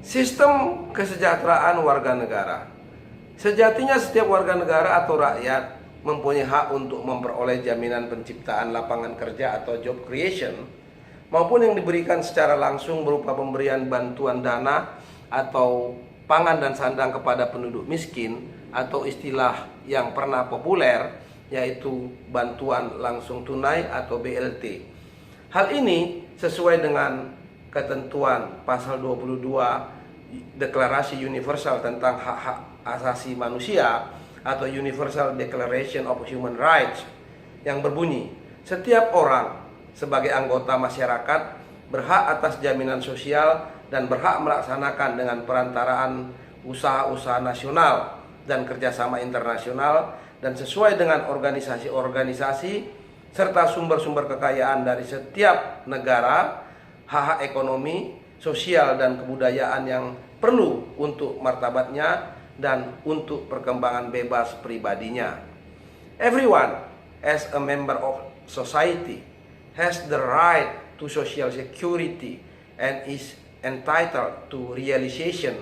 Sistem kesejahteraan warga negara. Sejatinya setiap warga negara atau rakyat mempunyai hak untuk memperoleh jaminan penciptaan lapangan kerja atau job creation, maupun yang diberikan secara langsung berupa pemberian bantuan dana atau pangan dan sandang kepada penduduk miskin, atau istilah yang pernah populer yaitu bantuan langsung tunai atau BLT. Hal ini sesuai dengan ketentuan pasal 22 Deklarasi Universal tentang Hak-Hak Asasi Manusia atau Universal Declaration of Human Rights yang berbunyi, setiap orang sebagai anggota masyarakat berhak atas jaminan sosial dan berhak melaksanakan dengan perantaraan usaha-usaha nasional dan kerjasama internasional dan sesuai dengan organisasi-organisasi serta sumber-sumber kekayaan dari setiap negara, hak-hak ekonomi, sosial dan kebudayaan yang perlu untuk martabatnya dan untuk perkembangan bebas pribadinya. Everyone, as a member of society, has the right to social security and is entitled to realization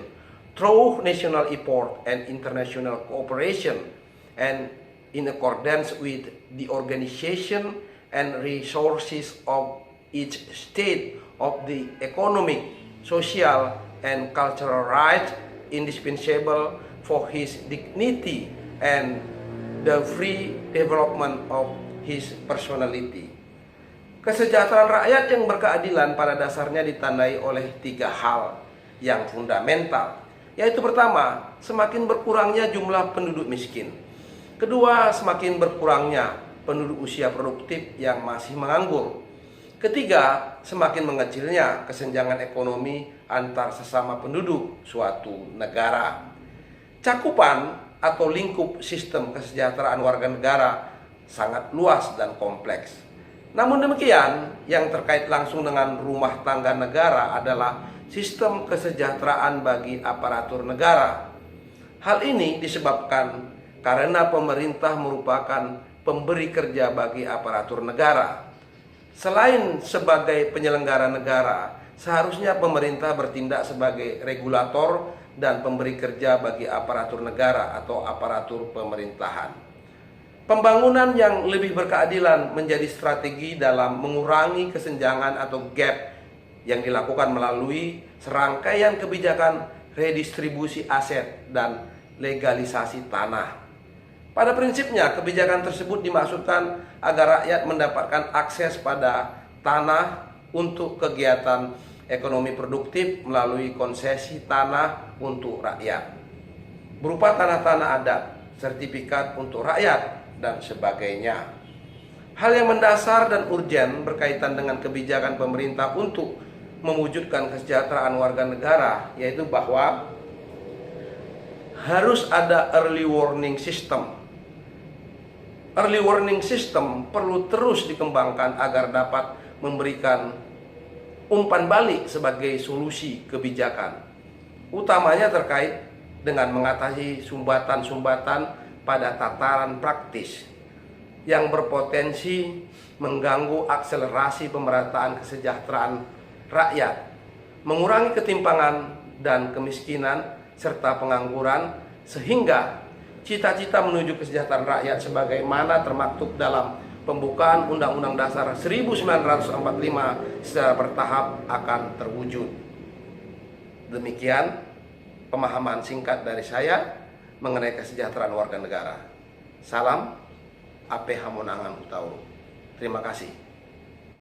through national effort and international cooperation, and in accordance with the organization and resources of each state of the economic, social, and cultural rights indispensable for his dignity and the free development of his personality. Kesejahteraan rakyat yang berkeadilan pada dasarnya ditandai oleh 3 hal yang fundamental, yaitu pertama, semakin berkurangnya jumlah penduduk miskin. Kedua, semakin berkurangnya penduduk usia produktif yang masih menganggur. Ketiga, semakin mengecilnya kesenjangan ekonomi antar sesama penduduk suatu negara. Cakupan atau lingkup sistem kesejahteraan warga negara sangat luas dan kompleks. Namun demikian, yang terkait langsung dengan rumah tangga negara adalah sistem kesejahteraan bagi aparatur negara. Hal ini disebabkan karena pemerintah merupakan pemberi kerja bagi aparatur negara. Selain sebagai penyelenggara negara, seharusnya pemerintah bertindak sebagai regulator dan pemberi kerja bagi aparatur negara atau aparatur pemerintahan. Pembangunan yang lebih berkeadilan menjadi strategi dalam mengurangi kesenjangan atau gap yang dilakukan melalui serangkaian kebijakan redistribusi aset dan legalisasi tanah. Pada prinsipnya, kebijakan tersebut dimaksudkan agar rakyat mendapatkan akses pada tanah untuk kegiatan ekonomi produktif melalui konsesi tanah untuk rakyat, berupa tanah-tanah adat, sertifikat untuk rakyat, dan sebagainya. Hal yang mendasar dan urgen berkaitan dengan kebijakan pemerintah untuk mewujudkan kesejahteraan warga negara, yaitu bahwa harus ada early warning system. Early warning system perlu terus dikembangkan agar dapat memberikan umpan balik sebagai solusi kebijakan, utamanya terkait dengan mengatasi sumbatan-sumbatan pada tataran praktis yang berpotensi mengganggu akselerasi pemerataan kesejahteraan rakyat, mengurangi ketimpangan dan kemiskinan serta pengangguran, sehingga cita-cita menuju kesejahteraan rakyat sebagaimana termaktub dalam pembukaan Undang-Undang Dasar 1945 secara bertahap akan terwujud. Demikian pemahaman singkat dari saya mengenai kesejahteraan warga negara. Salam APH Monangan Utauru. Terima kasih.